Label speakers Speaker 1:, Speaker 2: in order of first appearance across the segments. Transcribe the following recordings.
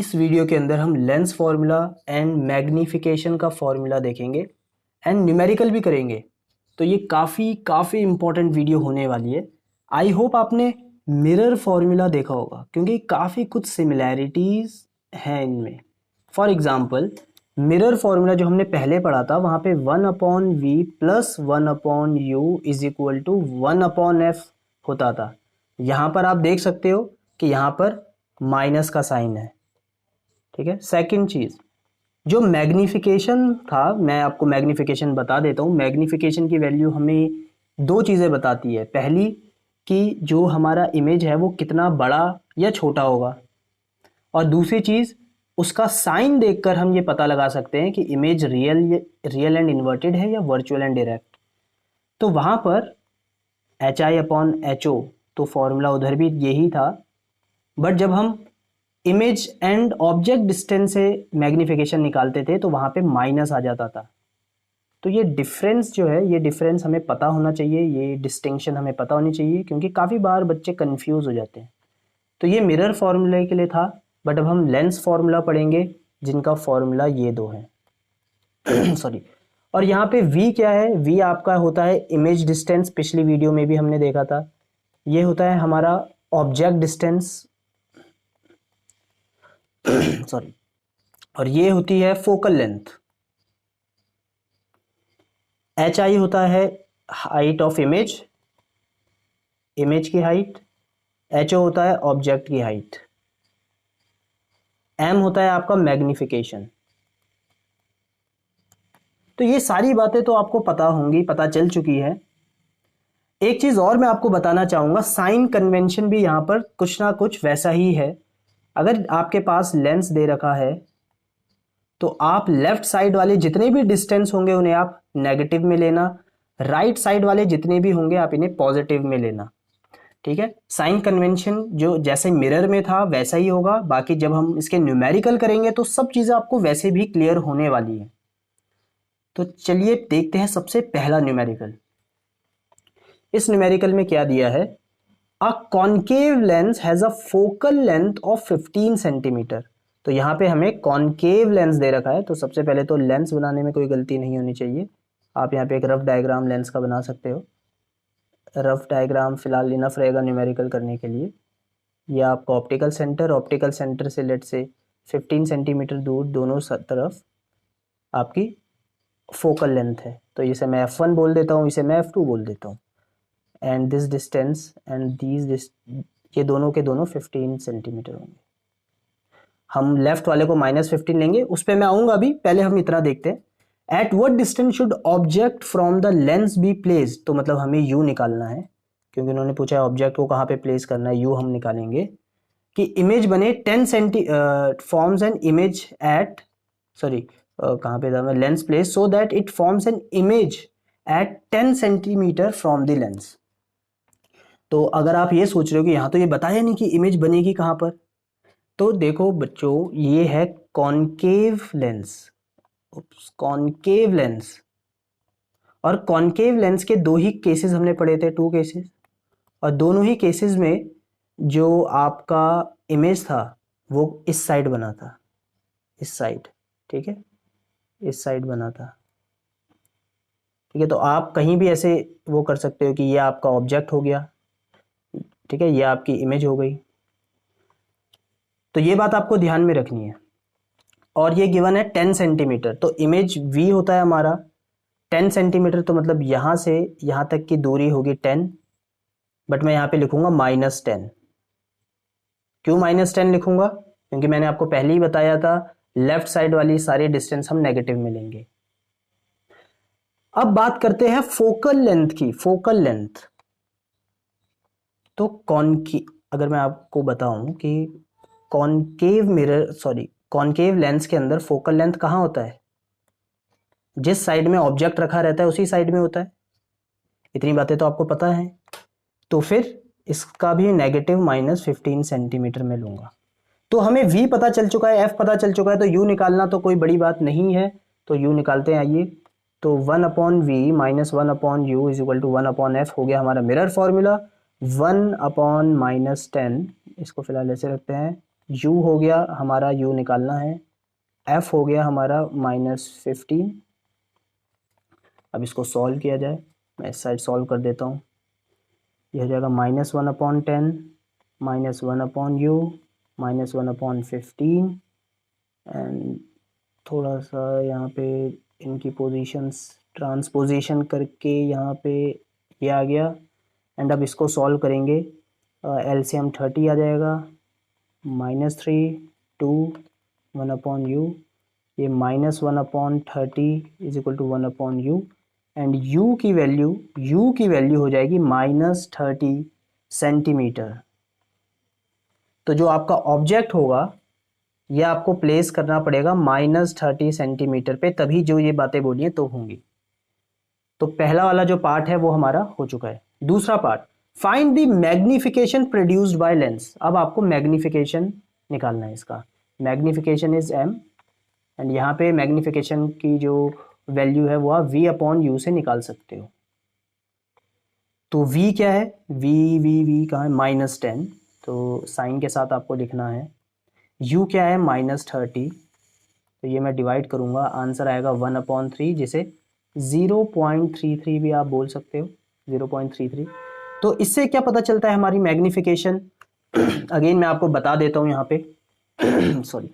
Speaker 1: इस वीडियो के अंदर हम लेंस फार्मूला एंड मैग्नीफिकेशन का फार्मूला देखेंगे एंड न्यूमेरिकल भी करेंगे। तो ये काफ़ी इम्पोर्टेंट वीडियो होने वाली है। आई होप आपने मिरर फार्मूला देखा होगा क्योंकि काफ़ी कुछ सिमिलैरिटीज़ हैं इनमें। फॉर एग्ज़ाम्पल मिरर फार्मूला जो हमने पहले पढ़ा था वहाँ पे 1/v plus 1/u is equal to 1/f होता था। यहाँ पर आप देख सकते हो कि यहाँ पर माइनस का साइन है। ठीक है। सेकंड चीज़ जो मैग्नीफिकेशन था, मैं आपको मैग्नीफिकेशन बता देता हूँ। मैग्नीफिकेशन की वैल्यू हमें दो चीज़ें बताती है। पहली कि जो हमारा इमेज है वो कितना बड़ा या छोटा होगा, और दूसरी चीज़ उसका साइन देखकर हम ये पता लगा सकते हैं कि इमेज रियल एंड इन्वर्टेड है या वर्चुअल एंड डायरेक्ट। तो वहाँ पर HI/HO तो फॉर्मूला उधर भी यही था, बट जब हम इमेज एंड ऑब्जेक्ट डिस्टेंस से मैग्नीफिकेशन निकालते थे तो वहाँ पे माइनस आ जाता था। तो ये डिफरेंस जो है, ये डिफरेंस हमें पता होना चाहिए, ये डिस्टिंक्शन हमें पता होनी चाहिए क्योंकि काफ़ी बार बच्चे कंफ्यूज हो जाते हैं। तो ये मिरर फार्मूले के लिए था, बट अब हम लेंस फार्मूला पढ़ेंगे जिनका फार्मूला ये दो है सॉरी। और यहाँ पे v क्या है? v आपका होता है इमेज डिस्टेंस, पिछली वीडियो में भी हमने देखा था। ये होता है हमारा ऑब्जेक्ट डिस्टेंस सॉरी, और ये होती है फोकल लेंथ। HI होता है हाइट ऑफ इमेज, इमेज की हाइट। HO होता है ऑब्जेक्ट की हाइट। M होता है आपका मैग्नीफिकेशन। तो ये सारी बातें तो आपको पता होंगी, पता चल चुकी है। एक चीज और मैं आपको बताना चाहूंगा, साइन कन्वेंशन भी यहां पर कुछ ना कुछ वैसा ही है। अगर आपके पास लेंस दे रखा है तो आप लेफ्ट साइड वाले जितने भी डिस्टेंस होंगे उन्हें आप नेगेटिव में लेना, राइट साइड वाले जितने भी होंगे आप इन्हें पॉजिटिव में लेना। ठीक है। साइन कन्वेंशन जो जैसे मिरर में था वैसा ही होगा। बाकी जब हम इसके न्यूमेरिकल करेंगे तो सब चीजें आपको वैसे भी क्लियर होने वाली है। तो चलिए देखते हैं सबसे पहला न्यूमेरिकल। इस न्यूमेरिकल में क्या दिया है? A concave lens has a focal length of 15 centimetre. तो यहाँ पे हमें कॉन्केव लेंस दे रखा है, तो सबसे पहले तो लेंस बनाने में कोई गलती नहीं होनी चाहिए। आप यहाँ पे एक रफ डायग्राम लेंस का बना सकते हो। रफ डायग्राम फिलहाल इनफ रहेगा न्यूमेरिकल करने के लिए। ये आपका ऑप्टिकल सेंटर से लेट से 15 सेंटीमीटर दूर दोनों तरफ आपकी फोकल लेंथ है। तो इसे मैं F1 बोल देता हूँ, इसे मैं F2 बोल देता हूँ। एंड दिस डिस्टेंस एंड ये दोनों के दोनों 15 सेंटीमीटर होंगे। हम लेफ्ट वाले को -15 लेंगे, उस पर मैं आऊँगा अभी। पहले हम इतना देखते हैं। At what distance should object from the lens be placed. तो मतलब हमें U निकालना है क्योंकि उन्होंने पूछा है ऑब्जेक्ट को कहाँ पे प्लेस करना है। U हम निकालेंगे कि इमेज बने 10 centi forms an image at sorry कहाँ पे था मैं, lens place so that it forms an image at 10 centimetre from the lens. तो अगर आप ये सोच रहे हो कि यहाँ तो ये बताया नहीं कि इमेज बनेगी कहाँ पर, तो देखो बच्चों ये है कॉनकेव लेंस। कॉनकेव लेंस, और कॉनकेव लेंस के दो ही केसेस हमने पढ़े थे, 2 केसेस, और दोनों ही केसेस में जो आपका इमेज था वो इस साइड बना था, इस साइड। ठीक है, इस साइड बना था। ठीक है, तो आप कहीं भी ऐसे वो कर सकते हो कि ये आपका ऑब्जेक्ट हो गया, ठीक है, ये आपकी इमेज हो गई। तो ये बात आपको ध्यान में रखनी है। और ये गिवन है 10 सेंटीमीटर, तो इमेज V होता है हमारा 10 सेंटीमीटर, तो मतलब यहाँ से यहाँ तक की दूरी होगी 10, बट मैं यहाँ पे लिखूंगा -10। क्यों -10 लिखूंगा? क्योंकि मैंने आपको पहले ही बताया था लेफ्ट साइड वाली सारी डिस्टेंस हम नेगेटिव में लेंगे। अब बात करते हैं फोकल लेंथ की। फोकल लेंथ तो अगर मैं आपको बताऊं कि कॉनकेव लेंस के अंदर फोकल लेंथ कहाँ होता है? जिस साइड में ऑब्जेक्ट रखा रहता है उसी साइड में होता है। इतनी बातें तो आपको पता है। तो फिर इसका भी नेगेटिव -15 सेंटीमीटर में लूंगा। तो हमें V पता चल चुका है, F पता चल चुका है, तो U निकालना तो कोई बड़ी बात नहीं है। तो U निकालते हैं, आइए। तो 1/V - 1/U is equal to 1/F हो गया हमारा मिरर फॉर्मूला। 1/-10, इसको फिलहाल ऐसे रखते हैं, u हो गया हमारा, u निकालना है, f हो गया हमारा -15। अब इसको सॉल्व किया जाए, मैं इस साइड सॉल्व कर देता हूँ। यह हो जाएगा -1/10 -1/u -1/15 एंड थोड़ा सा यहाँ पे इनकी पोजीशंस ट्रांसपोजिशन करके यहाँ पे ये आ गया। एंड अब इसको सॉल्व करेंगे, एलसीएम 30 आ जाएगा, -3 2 1/u, ये -1/30 is equal to 1/u and u की वैल्यू हो जाएगी -30 सेंटीमीटर। तो जो आपका ऑब्जेक्ट होगा ये आपको प्लेस करना पड़ेगा -30 सेंटीमीटर पे, तभी जो ये बातें बोली हैं तो होंगी। तो पहला वाला जो पार्ट है वो हमारा हो चुका है। दूसरा part, find the magnification produced by lens. अब आपको मैग्निफिकेशन निकालना है इसका। मैग्निफिकेशन इज m एंड यहाँ पे मैग्निफिकेशन की जो वैल्यू है वो आप v/u से निकाल सकते हो। तो v क्या है, v कहाँ है, -10, तो साइन के साथ आपको लिखना है। u क्या है, -30, तो ये मैं डिवाइड करूँगा, आंसर आएगा 1/3, जिसे 0.33 भी आप बोल सकते हो, 0.33। तो इससे क्या पता चलता है हमारी मैग्निफिकेशन, अगेन मैं आपको बता देता हूँ यहाँ पे सॉरी,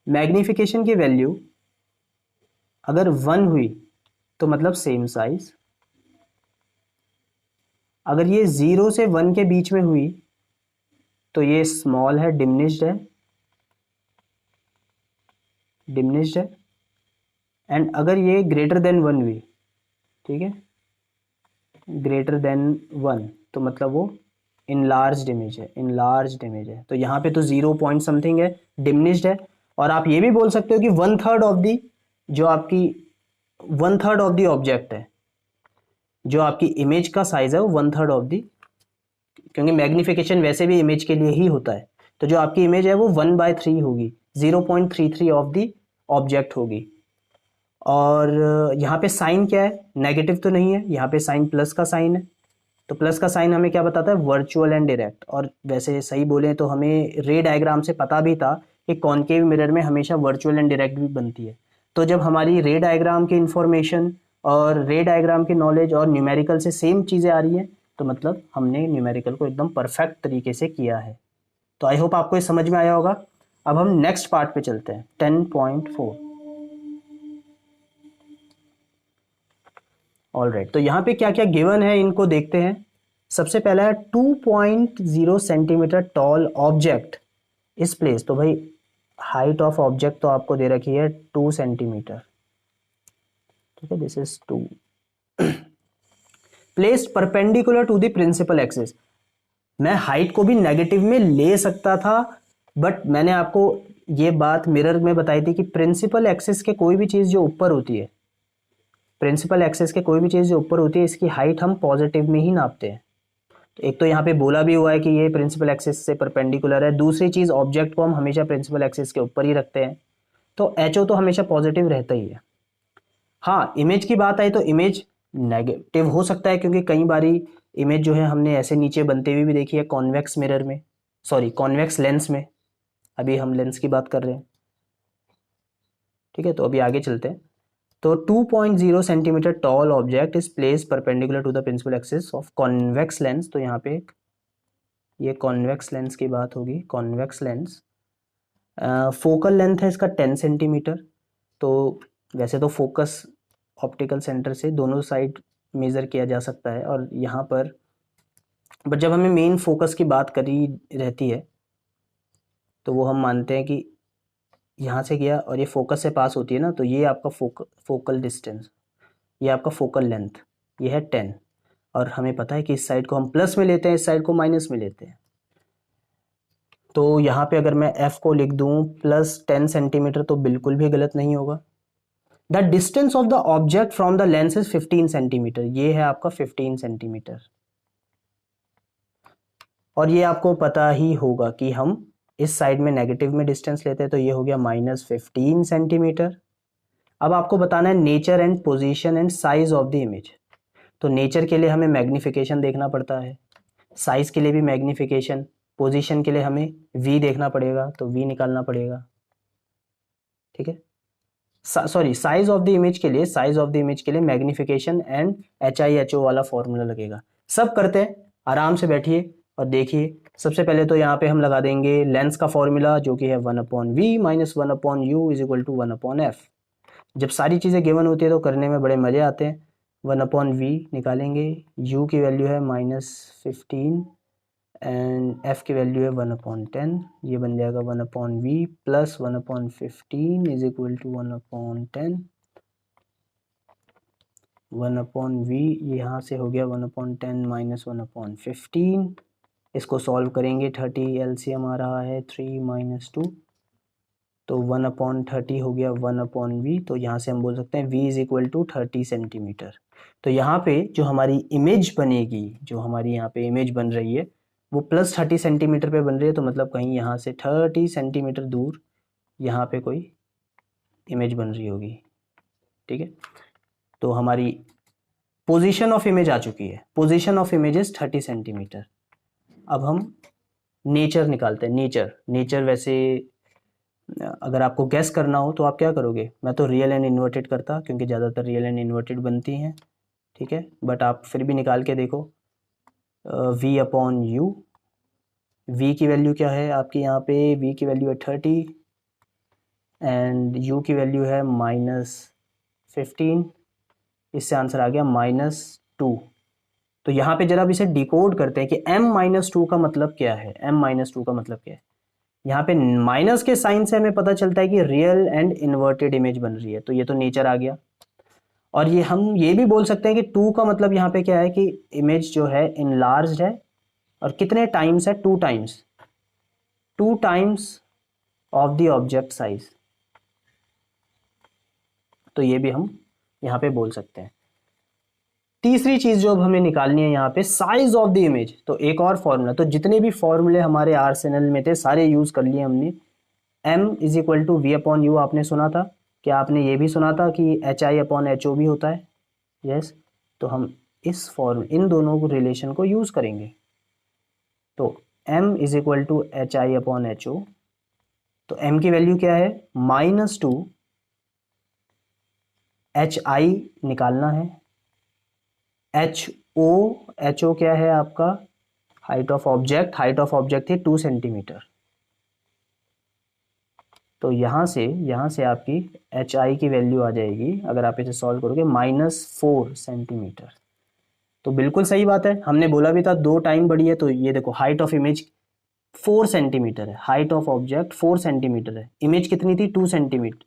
Speaker 1: मैग्निफिकेशन की वैल्यू अगर 1 हुई तो मतलब सेम साइज, अगर ये 0 से 1 के बीच में हुई तो ये स्मॉल है, डिमिनिश्ड है, एंड अगर ये ग्रेटर देन 1 हुई, ठीक है, ग्रेटर देन 1, तो मतलब वो इनलार्ज्ड इमेज है, तो यहाँ पे तो 0 पॉइंट समथिंग है, डिमिनिश्ड है। और आप ये भी बोल सकते हो कि 1/3 ऑफ दी, जो आपकी 1/3 ऑफ दी ऑब्जेक्ट है, जो आपकी इमेज का साइज है वो 1/3 ऑफ दी, क्योंकि मैग्निफिकेशन वैसे भी इमेज के लिए ही होता है, तो जो आपकी इमेज है वो 1/3 होगी, 0.33 ऑफ दी ऑब्जेक्ट होगी। और यहाँ पे साइन क्या है, नेगेटिव तो नहीं है, यहाँ पे साइन प्लस का साइन है, तो प्लस का साइन हमें क्या बताता है, वर्चुअल एंड डायरेक्ट। और वैसे सही बोले तो हमें रे डायग्राम से पता भी था कि कॉनकेव मिरर में हमेशा वर्चुअल एंड डायरेक्ट भी बनती है। तो जब हमारी रे डायग्राम की इंफॉर्मेशन और रे डायग्राम की नॉलेज और न्यूमेरिकल से सेम चीज़ें आ रही हैं, तो मतलब हमने न्यूमेरिकल को एकदम परफेक्ट तरीके से किया है। तो आई होप आपको ये समझ में आया होगा। अब हम नेक्स्ट पार्ट पे चलते हैं, 10.4। ऑलराइट, तो यहाँ पे क्या क्या गिवन है इनको देखते हैं। सबसे पहला है 2.0 सेंटीमीटर टॉल ऑब्जेक्ट इस प्लेस। तो भाई हाइट ऑफ ऑब्जेक्ट तो आपको दे रखी है 2 सेंटीमीटर, ठीक है, this is 2, placed perpendicular to the principal axis. मैं हाइट को भी नेगेटिव में ले सकता था, बट मैंने आपको ये बात मिरर में बताई थी कि प्रिंसिपल एक्सिस के कोई भी चीज़ जो ऊपर होती है, प्रिंसिपल एक्सिस के कोई भी चीज़ जो ऊपर होती है, इसकी हाइट हम पॉजिटिव में ही नापते हैं। तो एक तो यहाँ पे बोला भी हुआ है कि ये प्रिंसिपल एक्सिस से परपेंडिकुलर है। दूसरी चीज़, ऑब्जेक्ट को हम हमेशा प्रिंसिपल एक्सिस के ऊपर ही रखते हैं, तो एचओ तो हमेशा पॉजिटिव रहता ही है। हाँ, इमेज की बात आई तो इमेज नेगेटिव हो सकता है, क्योंकि कई बारी इमेज जो है हमने ऐसे नीचे बनते हुए भी देखी है कॉन्वेक्स मिरर में, सॉरी कॉन्वेक्स लेंस में। अभी हम लेंस की बात कर रहे हैं, ठीक है। तो अभी आगे चलते हैं। तो 2.0 centimetre tall object is place perpendicular to the principal axis of convex lens. तो यहाँ पे ये कॉन्वेक्स लेंस की बात होगी, कॉन्वेक्स लेंस। फोकल लेंथ है इसका 10 सेंटीमीटर। तो वैसे तो फोकस ऑप्टिकल सेंटर से दोनों साइड मेज़र किया जा सकता है, और यहाँ पर बट जब हमें मेन फोकस की बात करी रहती है तो वो हम मानते हैं कि यहाँ से गया और ये फोकस से पास होती है ना, तो ये आपका फोकल डिस्टेंस, ये आपका फोकल लेंथ, ये है 10। और हमें पता है कि इस साइड को हम प्लस में लेते हैं, इस साइड को माइनस में लेते हैं। तो यहाँ पे अगर मैं f को लिख दूँ +10 सेंटीमीटर तो बिल्कुल भी गलत नहीं होगा। The distance of the object from the lens is 15 centimetre, ये है आपका 15 सेंटीमीटर। और ये आपको पता ही होगा कि हम इस साइड में नेगेटिव में डिस्टेंस लेते हैं, तो ये हो गया -15 सेंटीमीटर। अब आपको बताना है nature and position and size of the image. तो नेचर के लिए हमें मैग्निफिकेशन देखना पड़ता है, साइज के लिए भी मैग्निफिकेशन, पोजीशन के लिए हमें v देखना पड़ेगा, तो v निकालना पड़ेगा, ठीक है। Sorry, size of the image के लिए मैग्निफिकेशन एंड HIHO वाला फॉर्मूला लगेगा। सब करते हैं, आराम से बैठिए और देखिए। सबसे पहले तो यहाँ पे हम लगा देंगे लेंस का फॉर्मूला, जो कि है 1/v minus 1/u is equal to 1/f। जब सारी चीज़ें गिवन होती है तो करने में बड़े मज़े आते हैं। 1/v निकालेंगे, u की वैल्यू है -15 एंड f की वैल्यू है 1/10। ये बन जाएगा 1/v plus 1/15 is equal to 1/10। 1/v यहाँ से हो गया 1/10 माइनस 1/15। इसको सॉल्व करेंगे, 30 LCM आ रहा है 3 - 2, तो 1/30 हो गया 1/v। तो यहाँ से हम बोल सकते हैं v is equal to 30 centimetre. तो यहाँ पे जो हमारी इमेज बनेगी, जो हमारी यहाँ पे इमेज बन रही है वो +30 सेंटीमीटर पे बन रही है, तो मतलब कहीं यहाँ से 30 सेंटीमीटर दूर यहाँ पे कोई इमेज बन रही होगी, ठीक है। तो हमारी पोजीशन ऑफ इमेज आ चुकी है, position of image is 30 centimetre. अब हम नेचर निकालते हैं। नेचर वैसे अगर आपको गैस करना हो तो आप क्या करोगे, मैं तो रियल एंड इन्वर्टेड करता, क्योंकि ज़्यादातर रियल एंड इन्वर्टेड बनती हैं, ठीक है। बट आप फिर भी निकाल के देखो, v/u, v की वैल्यू क्या है आपकी यहाँ पे, v की वैल्यू है 30 एंड u की वैल्यू है -15। इससे आंसर आ गया -2। तो यहाँ पे जरा अब इसे डिकोड करते हैं कि m-2 का मतलब क्या है। m-2 का मतलब क्या है, यहाँ पे माइनस के साइन से हमें पता चलता है कि रियल एंड इन्वर्टेड इमेज बन रही है, तो ये तो नेचर आ गया। और ये हम ये भी बोल सकते हैं कि 2 का मतलब यहाँ पे क्या है कि इमेज जो है इनलार्ज्ड है, और कितने टाइम्स है, 2 times of the object size. तो ये भी हम यहाँ पे बोल सकते हैं। तीसरी चीज जो अब हमें निकालनी है यहाँ पे, साइज ऑफ द इमेज। तो एक और फॉर्मूला, तो जितने भी फॉर्मूले हमारे आर्सेनल में थे सारे यूज कर लिए हमने। m is equal to v/u आपने सुना था, क्या आपने ये भी सुना था कि HI/HO भी होता है? यस। तो हम इन दोनों रिलेशन को यूज करेंगे। तो m is equal to HI/HO, तो m की वैल्यू क्या है -2, HI निकालना है, HO क्या है आपका, हाइट ऑफ ऑब्जेक्ट थी 2 सेंटीमीटर। तो यहाँ से आपकी HI की वैल्यू आ जाएगी, अगर आप इसे सॉल्व करोगे, -4 सेंटीमीटर। तो बिल्कुल सही बात है, हमने बोला भी था 2 टाइम बड़ी है। तो ये देखो, हाइट ऑफ इमेज 4 सेंटीमीटर है, हाइट ऑफ ऑब्जेक्ट 4 सेंटीमीटर है, इमेज कितनी थी 2 सेंटीमीटर।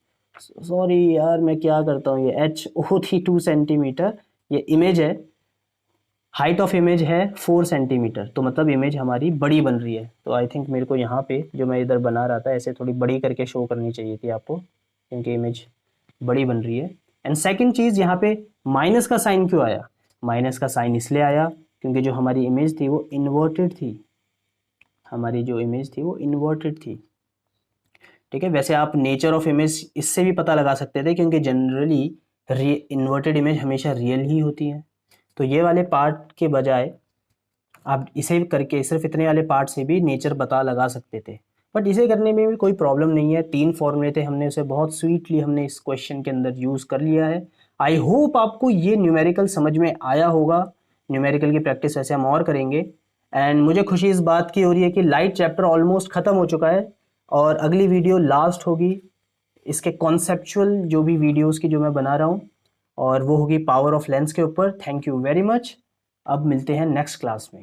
Speaker 1: सॉरी यार, मैं क्या करता हूँ, ये HO थी 2 सेंटीमीटर, ये इमेज है, हाइट ऑफ इमेज है 4 सेंटीमीटर, तो मतलब इमेज हमारी बड़ी बन रही है। तो आई थिंक मेरे को यहाँ पे जो मैं इधर बना रहा था ऐसे थोड़ी बड़ी करके शो करनी चाहिए थी आपको, क्योंकि इमेज बड़ी बन रही है। एंड सेकंड चीज़, यहाँ पे माइनस का साइन क्यों आया? माइनस का साइन इसलिए आया क्योंकि जो हमारी इमेज थी वो इन्वर्टेड थी, ठीक है। वैसे आप नेचर ऑफ इमेज इससे भी पता लगा सकते थे, क्योंकि जनरली इन्वर्टेड इमेज हमेशा रियल ही होती है। तो ये वाले पार्ट के बजाय आप इसे करके सिर्फ इतने वाले पार्ट से भी नेचर पता लगा सकते थे, बट इसे करने में भी कोई प्रॉब्लम नहीं है। 3 फॉर्मूले थे, हमने उसे बहुत स्वीटली हमने इस क्वेश्चन के अंदर यूज़ कर लिया है। आई होप आपको ये न्यूमेरिकल समझ में आया होगा। न्यूमेरिकल की प्रैक्टिस वैसे हम और करेंगे। एंड मुझे खुशी इस बात की हो रही है कि लाइट चैप्टर ऑलमोस्ट ख़त्म हो चुका है, और अगली वीडियो लास्ट होगी इसके कॉन्सेप्चुअल जो भी वीडियोज़ की जो मैं बना रहा हूँ, और वो होगी पावर ऑफ लेंस के ऊपर। Thank you very much. अब मिलते हैं नेक्स्ट क्लास में।